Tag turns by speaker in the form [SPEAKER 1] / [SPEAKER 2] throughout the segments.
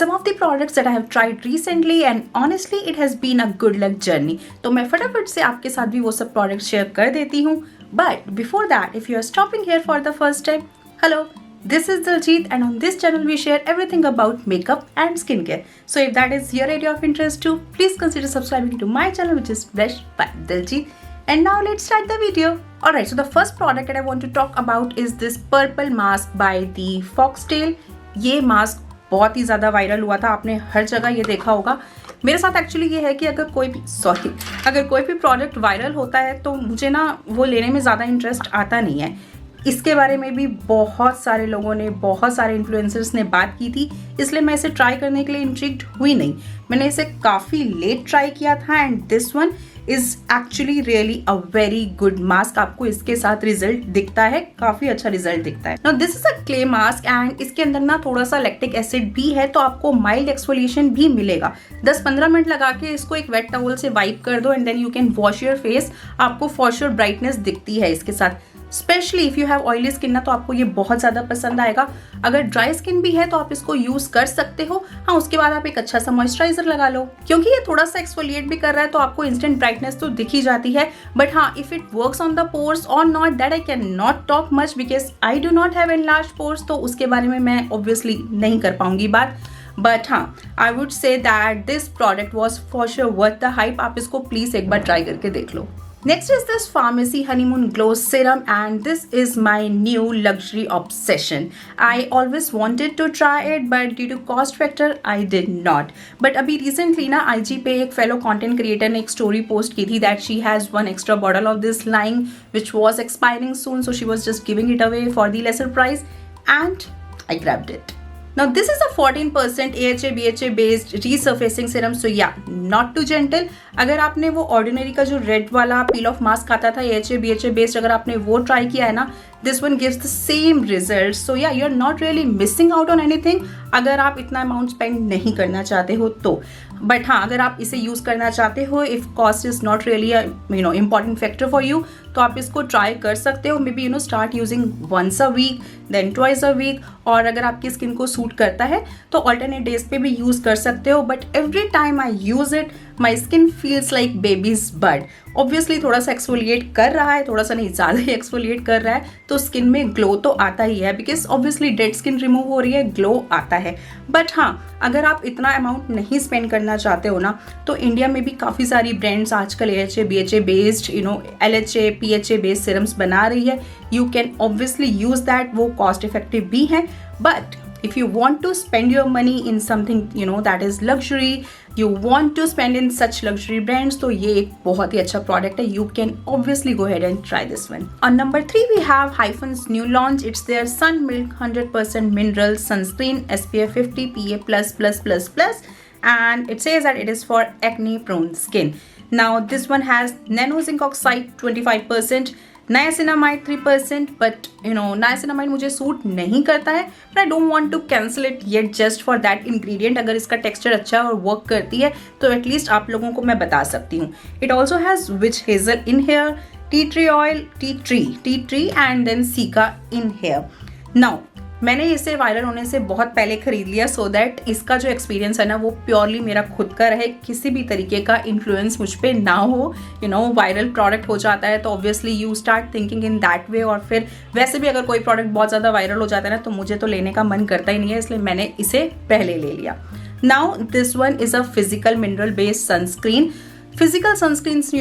[SPEAKER 1] some of the products that I have tried recently and honestly it has been a good luck journey. तो मैं फटाफट से आपके साथ भी वो सब प्रोडक्ट शेयर कर देती हूँ. But before that, if you are stopping here for the first time, hello, this is Diljit and on this channel we share everything about makeup and skincare. So if that is your area of interest too, please consider subscribing to my channel, which is Blush by Diljit. And now let's start the video. Alright, so the first product that I want to talk about is this purple mask by the Foxtail. ये mask बहुत ही ज़्यादा viral हुआ था, आपने हर जगह ये देखा होगा. मेरे साथ एक्चुअली ये है कि अगर कोई भी प्रोडक्ट वायरल होता है तो मुझे ना वो लेने में ज़्यादा इंटरेस्ट आता नहीं है. इसके बारे में भी बहुत सारे लोगों ने, बहुत सारे इन्फ्लुएंसर्स ने बात की थी, इसलिए मैं इसे ट्राई करने के लिए इंट्रिग्ड हुई नहीं. मैंने इसे काफ़ी लेट ट्राई किया था and this one is actually really a very good mask. आपको इसके साथ रिजल्ट दिखता है, काफ़ी अच्छा रिजल्ट दिखता है. Now this is a clay mask and इसके अंदर ना थोड़ा सा लैक्टिक एसिड भी है, तो आपको माइल्ड एक्सफोलिएशन भी मिलेगा. 10-15 मिनट लगा के इसको एक वेट टॉवल से वाइप कर दो and then you can wash your face. आपको फॉर श्योर ब्राइटनेस दिखती है इसके साथ. Specially if you have oily skin ना, तो आपको ये बहुत ज़्यादा पसंद आएगा. अगर ड्राई स्किन भी है तो आप इसको यूज़ कर सकते हो. हाँ, उसके बाद आप एक अच्छा सा मॉइस्चराइजर लगा लो, क्योंकि ये थोड़ा सा एक्सफोलिएट भी कर रहा है तो आपको इंस्टेंट ब्राइटनेस तो दिख ही जाती है. बट हाँ, if it works on the pores और not, that I can not talk much because I do not have enlarge pores, तो उसके बारे में मैं ऑब्वियसली नहीं कर पाऊंगी बात. बट हाँ, आई would say that this product was for sure worth the hype. आप इसको प्लीज़ एक बार ट्राई करके देख लो. Next is this Pharmacy Honeymoon Glow Serum and this is my new luxury obsession. I always wanted to try it but due to cost factor I did not. But अभी recently ना IG पे एक fellow content creator ने एक story post की थी that she has one extra bottle of this lying which was expiring soon, so she was just giving it away for the lesser price and I grabbed it. Now this is a 14% AHA BHA based resurfacing serum, so yeah, not too gentle. अगर आपने वो ordinary का जो red वाला पील of mask आता था AHA BHA based, अगर आपने वो ट्राई किया है ना, this one gives the same result. So yeah, you are not really missing out on anything अगर आप इतना अमाउंट स्पेंड नहीं करना चाहते हो तो. बट हाँ, अगर आप इसे यूज़ करना चाहते हो, if cost is not really important factor for you, तो आप इसको ट्राई कर सकते हो. Maybe start using once a week, then twice a week, और अगर आपकी स्किन को सूट करता है तो ऑल्टरनेट डेज पे भी यूज़ कर सकते हो. But every time I use it my skin feels like baby's butt. Obviously थोड़ा सा एक्सफोलिएट कर रहा है, थोड़ा सा नहीं, ज़्यादा ही एक्सफोलिएट कर रहा है, तो स्किन में ग्लो तो आता ही है because obviously dead skin remove हो रही है, ग्लो आता है. बट हाँ, अगर आप इतना अमाउंट नहीं स्पेंड करना चाहते हो ना, तो इंडिया में भी काफ़ी सारी ब्रांड्स आजकल AHA BHA based LHA PHA based serums बना रही है. You can obviously use that, वो कॉस्ट इफेक्टिव भी हैं. But if you want to spend your money in something that is luxury, you want to spend in such luxury brands, तो ये एक बहुत ही अच्छा product है. You can obviously go ahead and try this one. On number 3 we have Hyphen's new launch. It's their Sun Milk 100% mineral sunscreen SPF 50 PA++++, and it says that it is for acne prone skin. Now this one has nano zinc oxide 25%, niacinamide 3%. But niacinamide मुझे suit नहीं करता है, but I don't want to cancel it yet just for that ingredient. अगर इसका texture अच्छा है और work करती है तो एटलीस्ट आप लोगों को मैं बता सकती हूँ. It also has witch hazel in here, tea tree oil, tea tree and then cica in here. Now मैंने इसे वायरल होने से बहुत पहले खरीद लिया सो दैट इसका जो एक्सपीरियंस है ना, वो प्योरली मेरा खुद का रहे, किसी भी तरीके का इन्फ्लुएंस मुझ पे ना हो. वायरल प्रोडक्ट हो जाता है तो obviously you start thinking in that way, और फिर वैसे भी अगर कोई प्रोडक्ट बहुत ज़्यादा वायरल हो जाता है ना, तो मुझे तो लेने का मन करता ही नहीं है, इसलिए मैंने इसे पहले ले लिया. Now this one is a physical mineral based sunscreen. Physical sunscreens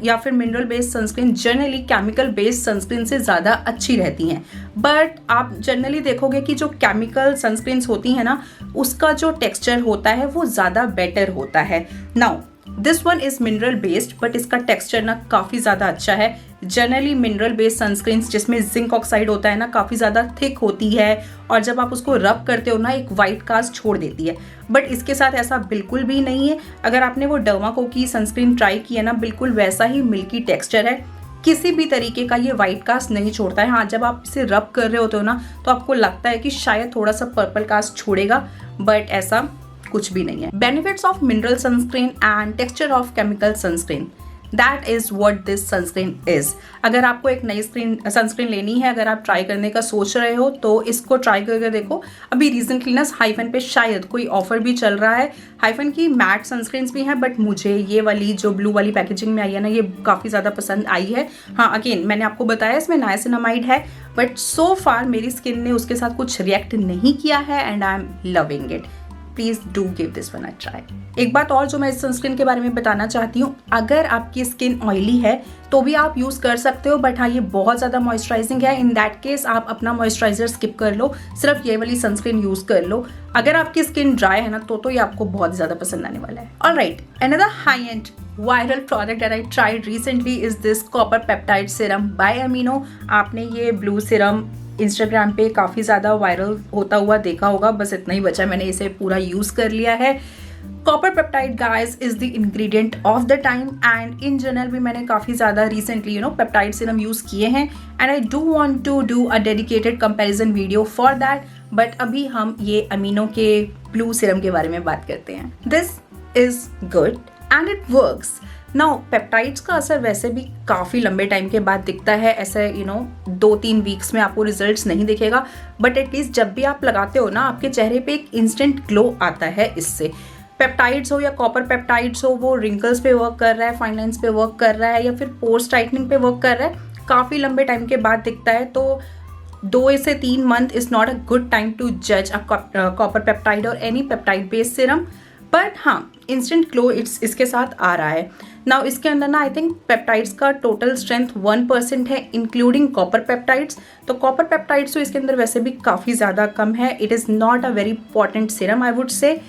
[SPEAKER 1] या फिर mineral based sunscreen generally chemical based sunscreen से ज़्यादा अच्छी रहती हैं. बट आप जनरली देखोगे कि जो केमिकल सनस्क्रीन्स होती हैं ना, उसका जो टेक्सचर होता है वो ज़्यादा बेटर होता है. Now this one is mineral based but इसका टेक्सचर ना काफ़ी ज़्यादा अच्छा है. जनरली मिनरल बेस्ड सनस्क्रीन्स जिसमें जिंक ऑक्साइड होता है ना, काफ़ी ज़्यादा थिक होती है और जब आप उसको रब करते हो ना, एक वाइट कास्ट छोड़ देती है. बट इसके साथ ऐसा बिल्कुल भी नहीं है. अगर आपने वो डर्माको की सनस्क्रीन ट्राई की है ना, बिल्कुल वैसा ही मिल्की टेक्सचर है, किसी भी तरीके का ये वाइट कास्ट नहीं छोड़ता है. हाँ, जब आप इसे रब कर रहे होते हो ना, तो आपको लगता है कि शायद थोड़ा सा पर्पल कास्ट छोड़ेगा, बट ऐसा कुछ भी नहीं है. Benefits of mineral sunscreen and texture of chemical sunscreen. That is what this sunscreen is. अगर आपको एक नई सनस्क्रीन लेनी है, अगर आप ट्राई करने का सोच रहे हो तो इसको ट्राई करके देखो। अभी रिसेंटली ना हाइफन पे शायद कोई ऑफर भी चल रहा है। हाइफन की मैट सनस्क्रीन्स भी हैं, बट मुझे ये वाली जो ब्लू वाली पैकेजिंग में आई है ना, ये काफ़ी ज़्यादा पसंद आई है। हाँ, अगेन मैंने आपको बताया इसमें नाइसिनामाइड है, बट सो फार मेरी स्किन ने उसके साथ कुछ रिएक्ट नहीं किया है and I am loving it. Please do give this one a try. एक बात और जो मैं इस सनस्क्रीन के बारे में बताना चाहती हूँ, अगर आपकी स्किन ऑयली है तो भी आप यूज़ कर सकते हो, बट हाँ ये बहुत ज़्यादा मॉइस्चराइजिंग है। इन दैट केस आप अपना मॉइस्चराइजर स्किप कर लो, सिर्फ ये वाली सनस्क्रीन यूज़ कर लो। अगर आपकी स्किन ड्राई है ना तो ये आपको बहुत ज़्यादा पसंद आने वाला है। Alright, another high end viral product that I tried recently is this copper peptide serum by Amino. आपने ये ब्लू सीरम इंस्टाग्राम पे काफ़ी ज़्यादा वायरल होता हुआ देखा होगा, बस इतना ही बचा, मैंने इसे पूरा यूज़ कर लिया है। Copper peptide guys is the ingredient of the time and in general भी मैंने काफ़ी ज़्यादा रिसेंटली पेप्टाइड सीरम यूज़ किए हैं and I do want to do a dedicated comparison video for that, but अभी हम ये अमीनो के ब्लू सीरम के बारे में बात करते हैं। This is good and it works. Now peptides का असर वैसे भी काफ़ी लंबे टाइम के बाद दिखता है, ऐसे 2-3 वीक्स में आपको रिजल्ट्स नहीं दिखेगा, बट एटलीस्ट जब भी आप लगाते हो ना आपके चेहरे पे एक इंस्टेंट ग्लो आता है इससे। पेप्टाइड्स हो या कॉपर पेप्टाइड्स हो, वो रिंकल्स पे वर्क कर रहा है, फाइन लाइन्स पे वर्क कर रहा है या फिर पोर्स टाइटनिंग पे वर्क कर रहा है, काफ़ी लंबे टाइम के बाद दिखता है। तो 2 से 3 month is not a good time to जज अ कॉपर पेप्टाइड और any peptide based serum, but हाँ इंस्टेंट ग्लो इसके साथ आ रहा है। नाउ इसके अंदर ना आई थिंक पेप्टाइड्स का टोटल स्ट्रेंथ 1% है इंक्लूडिंग कॉपर पेप्टाइड्स। तो कॉपर पेप्टाइड्स तो इसके अंदर वैसे भी काफ़ी ज़्यादा कम है। It is not a very important serum I would say,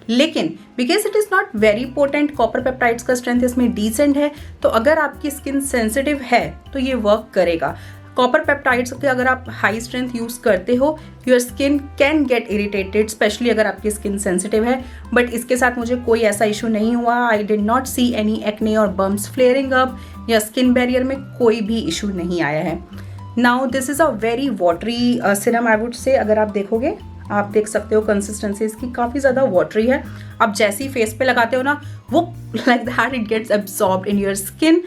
[SPEAKER 1] लेकिन because it is not very important, copper peptides का स्ट्रेंथ इसमें डिसेंट है, तो अगर आपकी स्किन सेंसिटिव है तो ये वर्क करेगा। कॉपर पेप्टाइड्स के अगर आप हाई स्ट्रेंथ यूज़ करते हो, your skin can get irritated, specially अगर आपकी स्किन सेंसिटिव है, बट इसके साथ मुझे कोई ऐसा इशू नहीं हुआ। I did not see any acne और बम्स फ्लेयरिंग अप, या स्किन बैरियर में कोई भी इशू नहीं आया है। Now this is a very watery serum I would से। अगर आप देखोगे, आप देख सकते हो कंसिस्टेंसी इसकी काफ़ी ज़्यादा वाटरी है। आप जैसे ही फेस पे लगाते हो ना, वो like that it gets absorbed in your skin.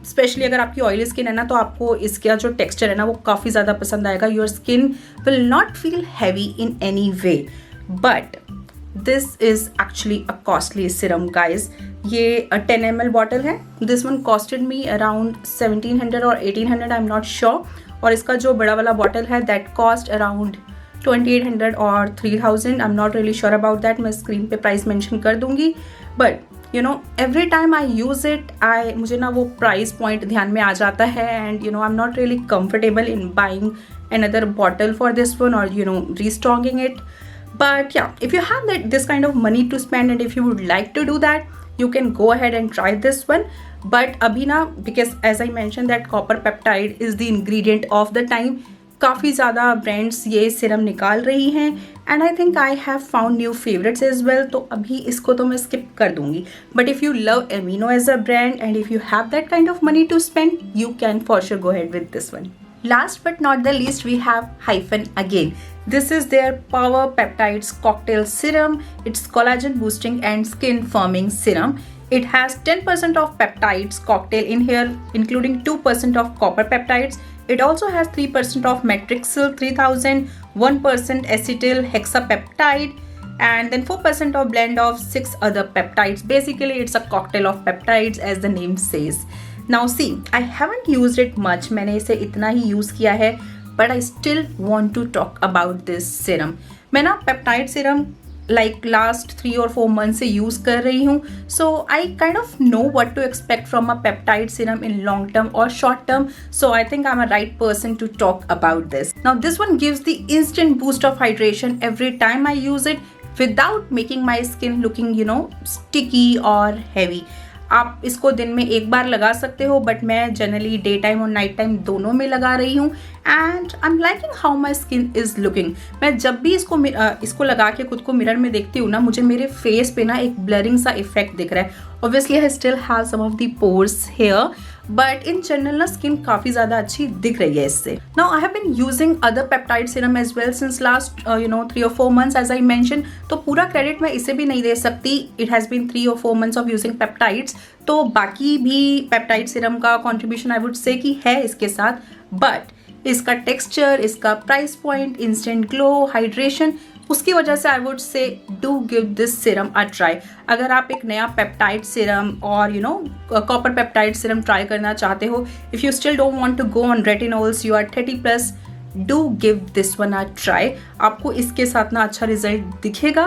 [SPEAKER 1] Specially अगर आपकी ऑयली स्किन है ना, तो आपको इसका जो टेक्सचर है ना वो काफ़ी ज़्यादा पसंद आएगा। Your skin will not feel heavy in any way, but this is actually a costly serum guys. ये 10 ml बॉटल है। This one costed me around 1700 और 1800, आई एम नॉट श्योर। और इसका जो बड़ा वाला बॉटल है दैट कॉस्ट अराउंड 2800 और 3000, I am not really sure about that. मैं स्क्रीन पे प्राइस मेंशन कर दूंगी, but every time I use it, मुझे ना वो प्राइस पॉइंट ध्यान में आ जाता है and I am not really comfortable in buying another bottle for this one or restocking it. But yeah, if you have this kind of money to spend and if you would like to do that, you can go ahead and try this one. But अभी ना, because as I mentioned that copper peptide is the ingredient of the time, काफ़ी ज़्यादा brands ये serum निकाल रही हैं and I think I have found new favourites as well, तो अभी इसको तो मैं स्किप कर दूंगी। But if you love Amino as a brand and if you have that kind of money to spend, you can for sure go ahead with this one. Last but not the least, we have Hyphen again. This is their Power Peptides Cocktail Serum. It's collagen boosting and skin firming serum. It has 10% of peptides cocktail in here, including 2% of copper peptides. It also has 3% of Matrixyl 3000, 1% acetyl hexapeptide, and then 4% of blend of 6 other peptides. Basically, it's a cocktail of peptides as the name says. Now see, I haven't used it much. मैंने इसे इतना ही use किया है, but I still want to talk about this serum. मैं ना peptide serum like last 3 or 4 months से use कर रही हूँ, so I kind of know what to expect from a peptide serum in long term or short term. So I think I'm a right person to talk about this. Now this one gives the instant boost of hydration every time I use it without making my skin looking sticky or heavy. आप इसको दिन में एक बार लगा सकते हो, but मैं generally day time और नाइट टाइम दोनों में लगा रही हूँ and I am liking how my skin is looking. मैं जब भी इसको लगा के खुद को मिरर में देखती हूँ ना, मुझे मेरे फेस पे ना एक ब्लरिंग सा इफेक्ट दिख रहा है। Obviously I still have some of the pores here, but in general ना स्किन काफ़ी ज़्यादा अच्छी दिख रही है इससे. Now I have been using other peptide serum as well since last 3 or 4 months as I mention. तो पूरा क्रेडिट मैं इसे भी नहीं दे सकती. It has been 3 or 4 months of using peptides. तो बाकी भी पेप्टाइड सीरम का कॉन्ट्रीब्यूशन आई वुड से कि है इसके साथ, बट इसका टेक्सचर, इसका price point, instant glow, hydration, उसकी वजह से I would say do give this serum a try. अगर आप एक नया पेप्टाइड सीरम और कॉपर पेप्टाइड सीरम ट्राई करना चाहते हो, if you still don't want to go on retinols, you are 30+, do give this one a try. आपको इसके साथ ना अच्छा रिजल्ट दिखेगा.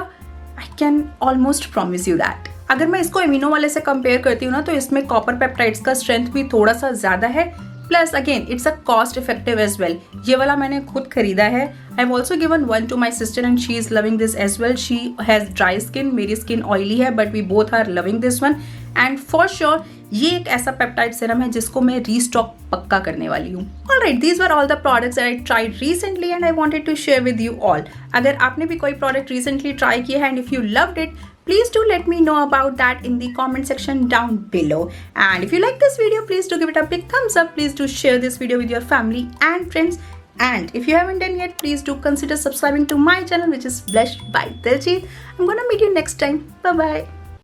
[SPEAKER 1] I can almost promise you that. अगर मैं इसको एमिनो वाले से कंपेयर करती हूँ ना, तो इसमें कॉपर पेप्टाइड्स का स्ट्रेंथ भी थोड़ा सा ज़्यादा है. Plus again it's a cost effective as well. ये वाला मैंने खुद खरीदा है. I have also given one to my sister and she is loving this as well. She has dry skin, मेरी स्किन ऑयली है, but we both are loving this one. And for sure ये एक ऐसा peptide serum है जिसको मैं restock पक्का करने वाली हूँ. Alright, these were all the products I tried recently and I wanted to share with you all. अगर आपने भी कोई प्रोडक्ट रिसेंटली ट्राई किया है and if you loved it, please do let me know about that in the comment section down below. And if you like this video, please do give it a big thumbs up. Please do share this video with your family and friends. And if you haven't done yet, please do consider subscribing to my channel, which is Blush by Diljit. I'm gonna meet you next time. Bye bye.